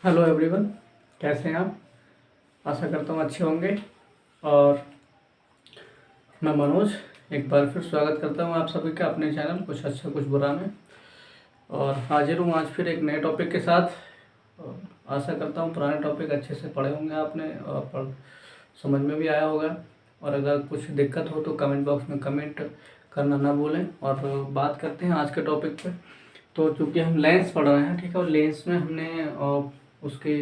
Hello everyone, कैसे हैं आप। आशा करता हूँ अच्छे होंगे। और मैं मनोज एक बार फिर स्वागत करता हूँ आप सभी का अपने चैनल कुछ अच्छा कुछ बुरा में। और हाजिर हूँ आज फिर एक नए टॉपिक के साथ। और आशा करता हूँ पुराने टॉपिक अच्छे से पढ़े होंगे आपने और समझ में भी आया होगा। और अगर कुछ दिक्कत हो तो कमेंट बॉक्स में कमेंट करना ना भूलें। और बात करते हैं आज के टॉपिक पे। तो चूँकि हम लेंस पढ़ रहे हैं, ठीक है, और लेंस में हमने उसके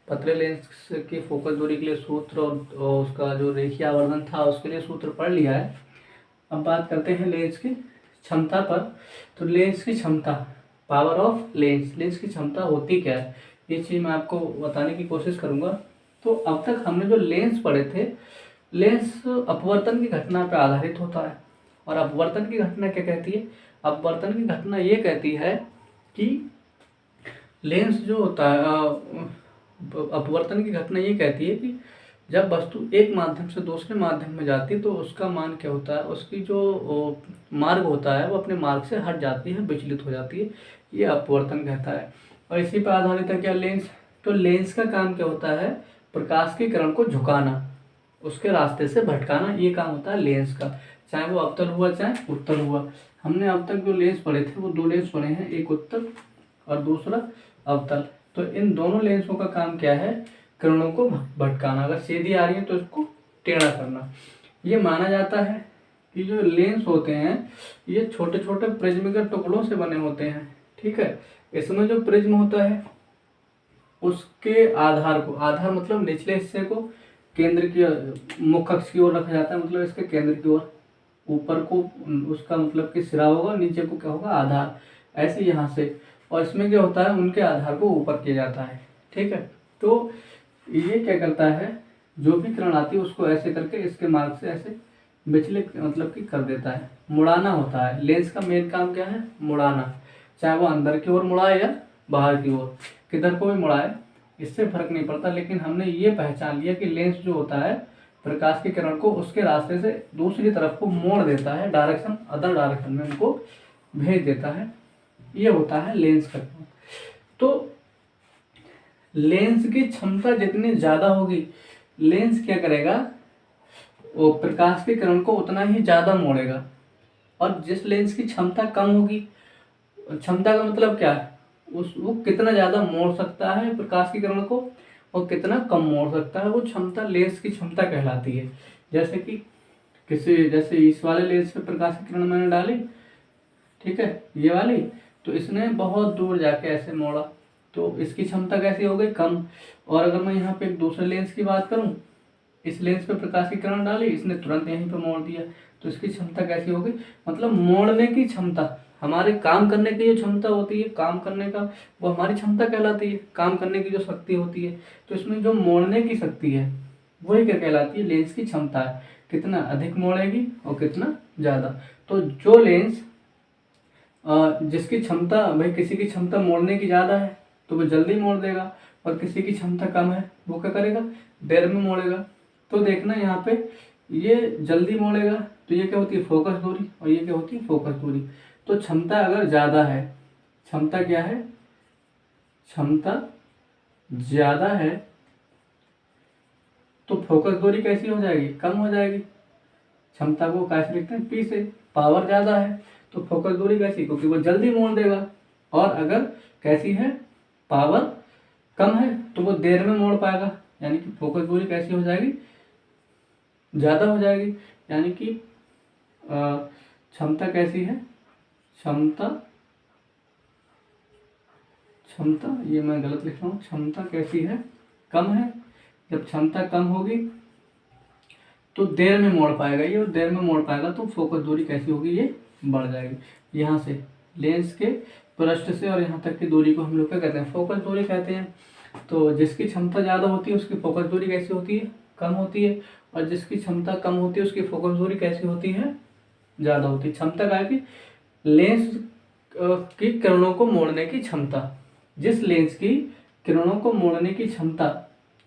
पतले लेंस की फोकस दूरी के लिए सूत्र और उसका जो रेखीय आवर्धन था उसके लिए सूत्र पढ़ लिया है। अब बात करते हैं लेंस की क्षमता पर। तो लेंस की क्षमता, पावर ऑफ लेंस, लेंस की क्षमता होती क्या है, ये चीज़ मैं आपको बताने की कोशिश करूँगा। तो अब तक हमने जो लेंस पढ़े थे, लेंस अपवर्तन की घटना पर आधारित होता है। और अपवर्तन की घटना क्या कहती है? अपवर्तन की घटना ये कहती है कि लेंस जो होता है, अपवर्तन की घटना ये कहती है कि जब वस्तु एक माध्यम से दूसरे माध्यम में जाती है तो उसका मान क्या होता है, उसकी जो मार्ग होता है वो अपने मार्ग से हट जाती है, विचलित हो जाती है। ये अपवर्तन कहता है। और इसी पर आधारित है क्या लेंस। तो लेंस का काम क्या होता है? प्रकाश की किरण को झुकाना, उसके रास्ते से भटकाना, ये काम होता है लेंस का। चाहे वो अवतल हुआ चाहे उत्तल हुआ। हमने अब तक जो लेंस पढ़े थे वो 2 लेंस पढ़े हैं, एक उत्तल और दूसरा अवतल। तो इन दोनों लेंसों का काम क्या है? किरणों को भटकाना। अगर सीधी आ रही है तो इसको टेढ़ा करना। ये माना जाता है कि जो लेंस होते हैं ये छोटे छोटे प्रिज्म के टुकड़ों से बने होते हैं, ठीक है। इसमें जो प्रिज्म होता है उसके आधार को, आधार मतलब निचले हिस्से को केंद्र की मुख्य अक्ष की ओर रखा जाता है, मतलब इसके केंद्र की ओर। ऊपर को उसका मतलब कि सिरा होगा, नीचे को क्या होगा? आधार। ऐसे यहाँ से। और इसमें क्या होता है? उनके आधार को ऊपर किया जाता है, ठीक है। तो ये क्या करता है, जो भी किरण आती है उसको ऐसे करके इसके मार्ग से ऐसे विचलित मतलब कि कर देता है, मुड़ाना होता है। लेंस का मेन काम क्या है? मुड़ाना। चाहे वो अंदर की ओर मुड़ाए या बाहर की ओर, किधर को भी मुड़ाए, इससे फर्क नहीं पड़ता। लेकिन हमने ये पहचान लिया कि लेंस जो होता है प्रकाश की किरण को उसके रास्ते से दूसरी तरफ को मोड़ देता है, डायरेक्शन, अदर डायरेक्शन में उनको भेज देता है। ये होता है लेंस का काम। तो लेंस की क्षमता जितनी ज़्यादा होगी, लेंस क्या करेगा? वो प्रकाश की किरण को उतना ही ज़्यादा मोड़ेगा। और जिस लेंस की क्षमता कम होगी, क्षमता का मतलब क्या है? वो कितना ज़्यादा मोड़ सकता है प्रकाश की किरण को और कितना कम मोड़ सकता है, वो क्षमता लेंस की क्षमता कहलाती है। जैसे कि जैसे इस वाले लेंस पे प्रकाश की किरण मैंने डाली, ठीक है, ये वाली, तो इसने बहुत दूर जाके ऐसे मोड़ा, तो इसकी क्षमता कैसी हो गई? कम। और अगर मैं यहाँ पे एक दूसरे लेंस की बात करूँ, इस लेंस पे प्रकाश की किरण डाली, इसने तुरंत यहीं पे मोड़ दिया, तो इसकी क्षमता कैसी हो गई? मतलब मोड़ने की क्षमता, हमारे काम करने की जो क्षमता होती है, काम करने का, वो हमारी क्षमता कहलाती है, काम करने की जो शक्ति होती है। तो इसमें जो मोड़ने की शक्ति है वही क्या कहलाती है? लेंस की क्षमता है। कितना अधिक मोड़ेगी और कितना ज़्यादा। तो जो लेंस जिसकी क्षमता, भाई किसी की क्षमता मोड़ने की ज़्यादा है तो वो जल्दी मोड़ देगा, और किसी की क्षमता कम है वो क्या करेगा? देर में मोड़ेगा। तो देखना यहाँ पे, ये जल्दी मोड़ेगा तो ये क्या होती है? फोकस दूरी। और ये क्या होती है? फोकस दूरी। तो क्षमता अगर ज़्यादा है, क्षमता क्या है? क्षमता ज़्यादा है तो फोकस दूरी कैसी हो जाएगी? कम हो जाएगी। क्षमता को कैसे लिखते हैं? पी से। पावर ज़्यादा है तो फोकस दूरी कैसी? क्योंकि वो जल्दी मोड़ देगा। और अगर कैसी है? पावर कम है तो वो देर में मोड़ पाएगा, यानी कि फोकस दूरी कैसी हो जाएगी? ज़्यादा हो जाएगी। यानी कि क्षमता कैसी है? क्षमता, क्षमता ये मैं गलत लिख रहा हूँ। क्षमता कैसी है? कम है। जब क्षमता कम होगी तो देर में मोड़ पाएगा ये, और देर में मोड़ पाएगा तो फोकस दूरी कैसी होगी? ये बढ़ जाएगी। यहाँ से लेंस के पृष्ठ से और यहाँ तक की दूरी को हम लोग क्या कहते हैं? फोकस दूरी कहते हैं। तो जिसकी क्षमता ज़्यादा होती है उसकी फोकस दूरी कैसी होती है? कम होती है। और जिसकी क्षमता कम होती है उसकी फोकस दूरी कैसी होती है? ज़्यादा होती है। क्षमता का है कि लेंस की किरणों को मोड़ने की क्षमता, जिस लेंस की किरणों को मोड़ने की क्षमता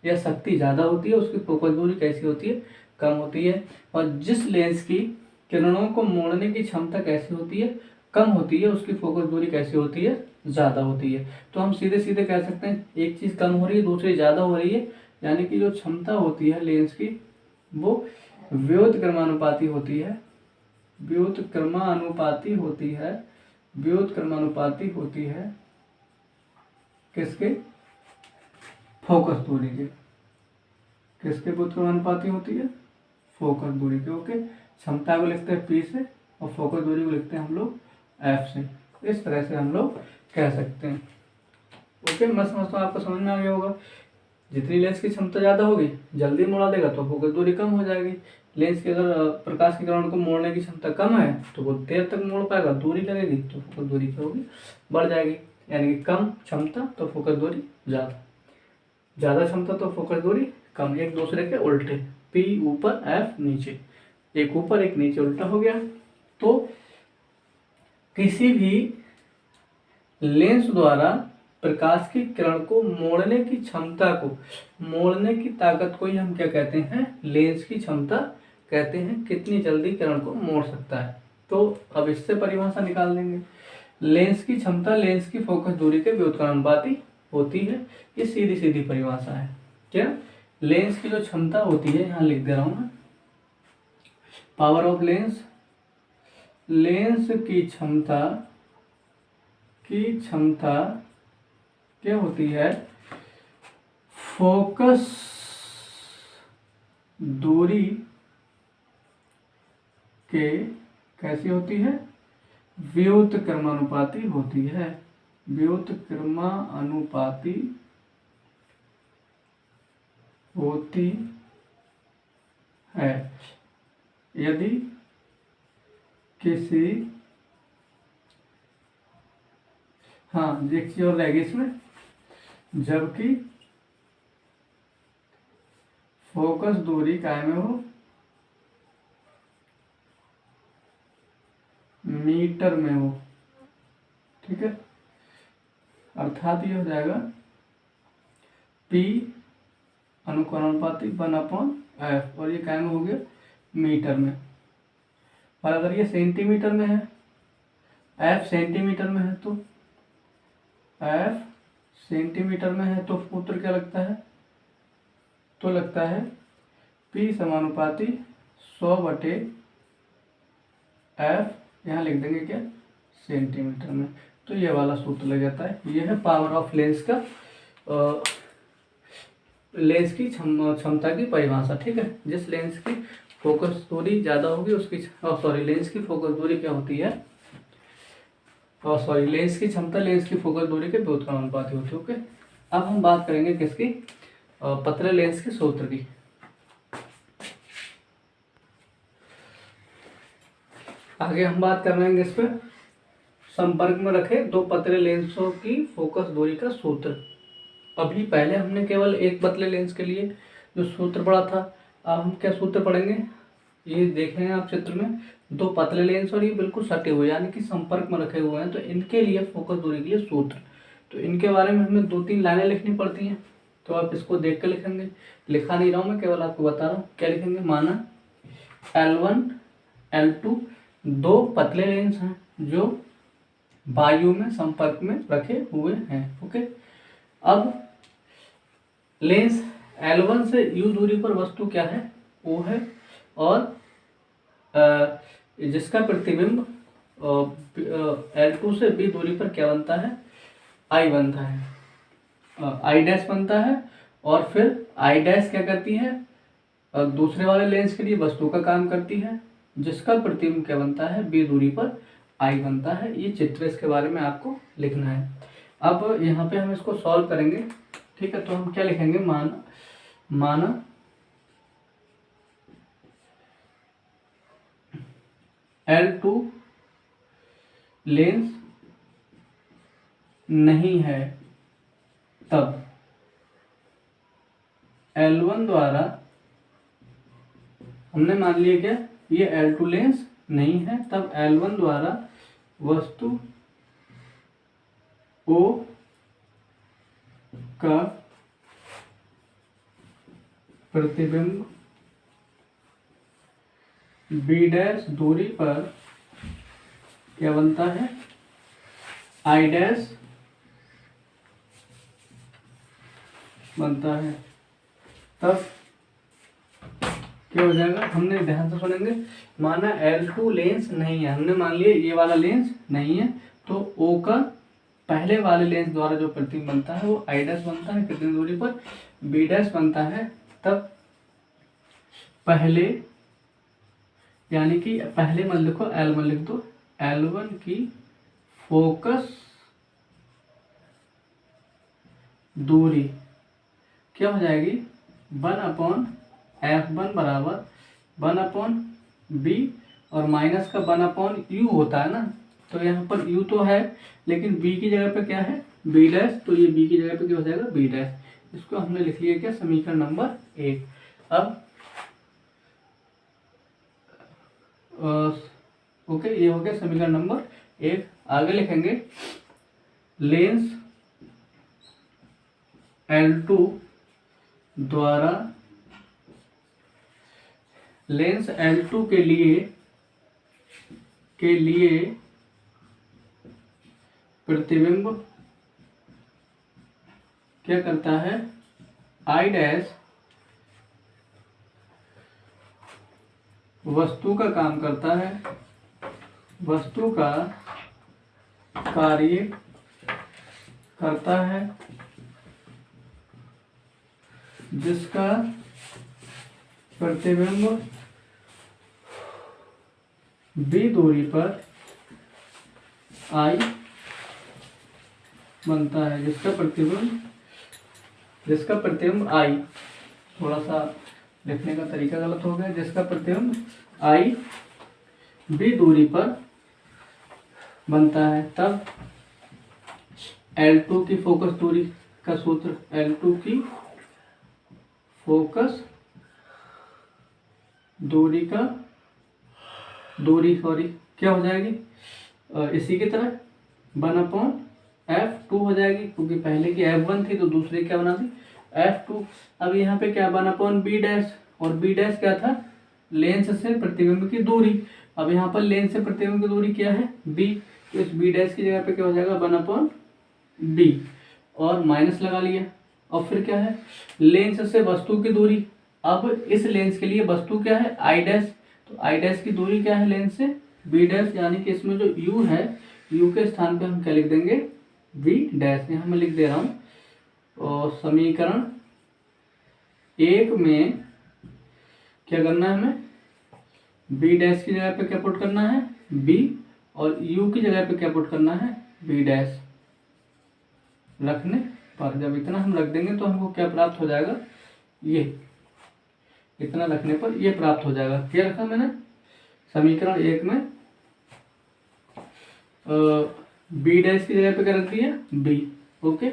या शक्ति ज़्यादा होती है उसकी फोकस दूरी कैसी होती है? कम होती है। और जिस लेंस की किरणों को मोड़ने की क्षमता कैसी होती है? कम होती है उसकी फोकस दूरी कैसी होती है, ज़्यादा होती है। तो हम सीधे सीधे कह सकते हैं एक चीज़ कम हो रही है दूसरी ज़्यादा हो रही है, यानी कि जो क्षमता होती है लेंस की वो व्युत्क्रमानुपाती होती है, व्युत्क्रमानुपाती होती है, व्युत्क्रमानुपाती होती है किसके, फोकस दूरी के। किसके व्युत्क्रमानुपाती होती है, फोकस दूरी के। ओके, क्षमता को लिखते हैं P से और फोकस दूरी को लिखते हैं हम लोग F से। इस तरह से हम लोग कह सकते हैं। ओके, मैं समझता हूँ आपको समझ में आ गया होगा। जितनी लेंस की क्षमता ज़्यादा होगी जल्दी मोड़ा देगा तो फोकस दूरी कम हो जाएगी। लेंस की अगर प्रकाश के किरण को मोड़ने की क्षमता कम है तो वो देर तक मोड़ पाएगा, दूरी लगेगी तो फोकस दूरी क्या होगी, बढ़ जाएगी। यानी कि कम क्षमता तो फोकस दूरी ज़्यादा, ज़्यादा क्षमता तो फोकस दूरी कम, एक दूसरे के उल्टे। P ऊपर F नीचे, एक ऊपर एक नीचे उल्टा हो गया। तो किसी भी लेंस द्वारा प्रकाश की किरण को मोड़ने की क्षमता को, मोड़ने की ताकत को ही हम क्या कहते हैं, लेंस की क्षमता कहते हैं। कितनी जल्दी किरण को मोड़ सकता है। तो अब इससे परिभाषा निकाल देंगे। लेंस की क्षमता लेंस की फोकस दूरी के व्युत्क्रमानुपाती होती है। ये सीधी सीधी परिभाषा है। क्या, लेंस की जो क्षमता होती है, यहाँ लिख दे रहा हूं मैं, पावर ऑफ लेंस, लेंस की क्षमता क्या होती है, फोकस दूरी के कैसी होती है, व्युत्क्रमानुपाती होती है, व्युत्क्रमानुपाती होती है। यदि किसी, हाँ एक चीज और रहेगी इसमें, जबकि फोकस दूरी कायम हो मीटर में हो। ठीक है, अर्थात ये हो जाएगा P अनुक्रमानुपाती 1/F और ये कायम हो गया मीटर में। और अगर ये सेंटीमीटर में है, F सेंटीमीटर में है तो F सेंटीमीटर में है तो सूत्र क्या लगता है, तो लगता है P समानुपाती 100/F, यहाँ लिख देंगे क्या, सेंटीमीटर में। तो ये वाला सूत्र लग जाता है। ये है पावर ऑफ लेंस का, लेंस की क्षमता की परिभाषा। ठीक है, जिस लेंस की फोकस दूरी ज़्यादा होगी उसकी, लेंस की फोकस दूरी क्या होती है, लेंस की क्षमता लेंस की फोकस दूरी के व्युत्क्रमानुपाती होती है। ओके, अब हम बात करेंगे किसकी, पतले लेंस के सूत्र की। आगे हम बात कर लेंगे इस पर, संपर्क में रखे दो पतले लेंसों की फोकस दूरी का सूत्र। अभी पहले हमने केवल एक पतले लेंस के लिए जो सूत्र पढ़ा था, अब हम क्या सूत्र पढ़ेंगे, ये देख रहे हैं आप चित्र में, दो पतले लेंस और ये बिल्कुल सटे हुए यानी कि संपर्क में रखे हुए हैं, तो इनके लिए फोकस दूरी के लिए सूत्र। तो इनके बारे में हमें 2-3 लाइनें लिखनी पड़ती हैं, तो आप इसको देख कर लिखेंगे। लिखा नहीं रहा हूँ मैं, केवल आपको बता रहा हूँ क्या लिखेंगे। माना L1 L2 दो पतले लेंस हैं जो वायु में संपर्क में रखे हुए हैं। ओके, अब लेंस L1 से U दूरी पर वस्तु क्या है, O है, और जिसका प्रतिबिंब L2 से B दूरी पर क्या बनता है, I बनता है, I डैश बनता है। और फिर I डैश क्या करती है, दूसरे वाले लेंस के लिए वस्तु का काम करती है, जिसका प्रतिबिंब क्या बनता है, B दूरी पर I बनता है। ये चित्र, इसके बारे में आपको लिखना है। अब यहाँ पे हम इसको सॉल्व करेंगे। ठीक है, तो हम क्या लिखेंगे, माना L2 लेंस नहीं है तब L1 द्वारा, हमने मान लिया क्या, ये L2 लेंस नहीं है, तब L1 द्वारा वस्तु O का प्रतिबिंब B डैश दूरी पर क्या बनता है, आई डैश बनता है। तब क्या हो जाएगा, हमने ध्यान से सुनेंगे, माना L2 लेंस नहीं है, हमने मान लिया ये वाला लेंस नहीं है, तो O का पहले वाले लेंस द्वारा जो प्रतिबिंब बनता है वो आई डैश बनता है कितनी दूरी पर, बी डैश बनता है। तब पहले, यानी कि पहले मत लिखो, L1 लिख दो, L1 की फोकस दूरी क्या हो जाएगी, 1/F1 बराबर 1/B, और माइनस का 1/U होता है ना, तो यहाँ पर U तो है लेकिन B की जगह पे क्या है, B डैश, तो ये B की जगह पे क्या हो जाएगा, B डैश। इसको हमने लिख लिया क्या, समीकरण नंबर 1। अब ओके, ये हो गया समीकरण नंबर 1। आगे लिखेंगे लेंस L2 द्वारा, लेंस L2 के लिए प्रतिबिंब क्या करता है, आई डैश वस्तु का काम करता है, वस्तु का कार्य करता है, जिसका प्रतिबिंब B दूरी पर I बनता है, जिसका प्रतिबिंब I, थोड़ा सा लिखने का तरीका गलत हो गया, जिसका प्रतिबिंब I B दूरी पर बनता है। तब L2 की फोकस दूरी का सूत्र, L2 की फोकस दूरी क्या हो जाएगी, इसी की तरह 1/F2 हो जाएगी, क्योंकि पहले की F1 थी तो दूसरी क्या बना दी, F2। अब यहाँ पे क्या 1/B डैश, और B डैश क्या था, लेंस से प्रतिबिंब की दूरी। अब यहाँ पर लेंस से प्रतिबिंब की दूरी क्या है, B, तो इस B डैश की जगह पे क्या हो जाएगा 1/B, और माइनस लगा लिया। और फिर क्या है, लेंस से वस्तु की दूरी। अब इस लेंस के लिए वस्तु क्या है, आई डैश, तो आई डैश की दूरी क्या है लेंस से, बी डैश, यानी कि इसमें जो U है, U के स्थान पे हम क्या लिख देंगे, बी डैश। यहाँ मैं लिख दे रहा हूँ, और समीकरण 1 में क्या करना है हमें, बी डैश की जगह पे क्या पुट करना है, B, और U की जगह पे क्या पुट करना है, B डैश। रखने पर जब इतना हम रख देंगे तो हमको क्या प्राप्त हो जाएगा, ये इतना रखने पर ये प्राप्त हो जाएगा। क्या रखा मैंने, समीकरण 1 में बी डैश की जगह पे क्या रख दिया, B, ओके,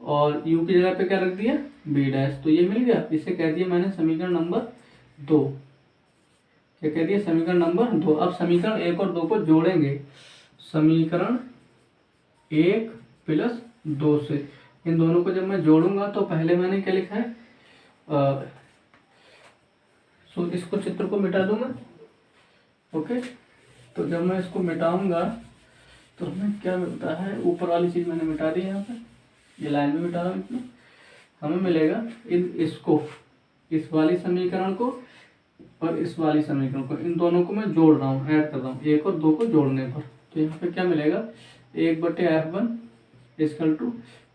और U की जगह पे क्या रख दिया, B डैश, तो ये मिल गया। इसे कह दिया मैंने समीकरण नंबर 2। क्या कह दिया, समीकरण नंबर 2। अब समीकरण 1 और 2 को जोड़ेंगे, समीकरण 1 प्लस 2 से इन दोनों को जब मैं जोड़ूंगा तो पहले मैंने क्या लिखा है, सो इसको चित्र को मिटा दूंगा, ओके। तो जब मैं इसको मिटाऊंगा तो हमें क्या मिलता है, ऊपर वाली चीज़ मैंने मिटा दी, यहाँ पे ये लाइन भी मिटा रहा हूँ, इसमें हमें मिलेगा इसको, इस वाली समीकरण को और इस वाली समीकरण को, इन दोनों को मैं जोड़ रहा हूँ, ऐड कर रहा हूँ 1 और 2 को जोड़ने पर। तो यहाँ पे क्या मिलेगा, 1/F1 equal to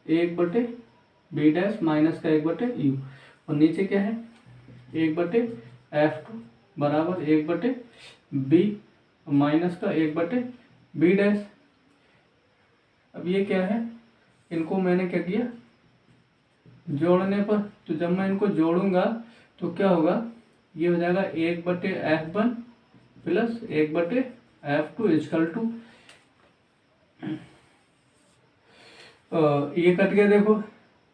1/B dash minus का 1/U, और नीचे क्या है 1/F2 बराबर 1/B माइनस का 1/B डैश। अब ये क्या है, इनको मैंने क्या किया, जोड़ने पर, तो जब मैं इनको जोड़ूंगा तो क्या होगा, ये हो जाएगा 1/F1 plus 1/F2 equal to, ये कट गया, देखो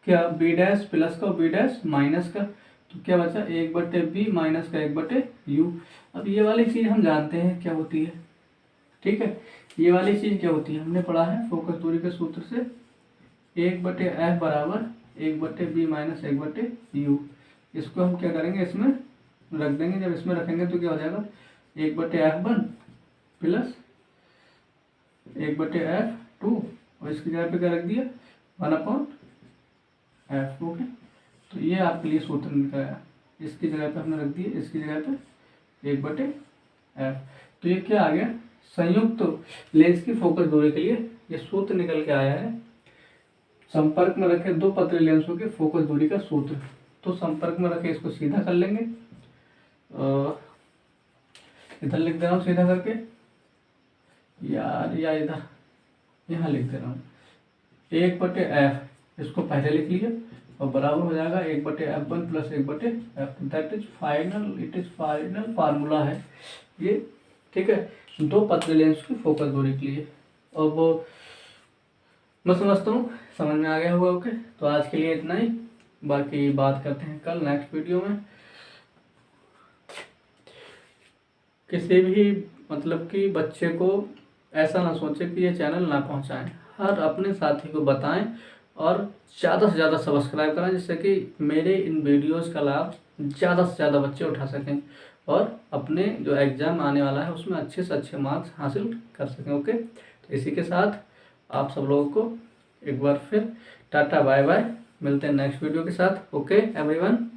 क्या, B डैश प्लस का B डैश माइनस का, तो क्या बचा 1/B माइनस का 1/U। अब ये वाली चीज़ हम जानते हैं क्या होती है, ठीक है, ये वाली चीज़ क्या होती है, हमने पढ़ा है फोकस दूरी के सूत्र से, 1/F बराबर 1/B माइनस 1/U। इसको हम क्या करेंगे, इसमें रख देंगे, जब इसमें रखेंगे तो क्या हो जाएगा 1/F1 प्लस 1/f2 और इसकी जगह पे क्या रख दिया 1/f। ओके, तो ये आपके लिए सूत्र निकल आया। इसकी जगह पे हमने रख दिया, इसकी जगह पे 1/f। तो ये क्या आ गया, संयुक्त लेंस की फोकस दूरी के लिए ये सूत्र निकल के आया है। संपर्क में रखे दो पतले लेंसों के फोकस दूरी का सूत्र। तो संपर्क में रखे इसको सीधा कर लेंगे, इधर लिख दे रहा हूँ सीधा करके यार, या इधर यहाँ लिख दे रहा हूँ 1/f, इसको पहले लिख लिया और बराबर हो जाएगा 1/f1 plus 1/f। That is final, it is final formula है ये, ठीक है, दो पतले लेंस की फोकस दूरी के लिए। अब मैं समझता हूँ समझ में आ गया होगा। ओके, तो आज के लिए इतना ही, बाकी बात करते हैं कल नेक्स्ट वीडियो में। किसी भी मतलब कि बच्चे को ऐसा ना सोचे कि ये चैनल ना पहुंचाएं, हर अपने साथी को बताएं और ज़्यादा से ज़्यादा सब्सक्राइब करें, जिससे कि मेरे इन वीडियोस का लाभ ज़्यादा से ज़्यादा बच्चे उठा सकें और अपने जो एग्ज़ाम आने वाला है उसमें अच्छे से अच्छे मार्क्स हासिल कर सकें। ओके, तो इसी के साथ आप सब लोगों को एक बार फिर टाटा बाय बाय, मिलते हैं नेक्स्ट वीडियो के साथ। Okay everyone.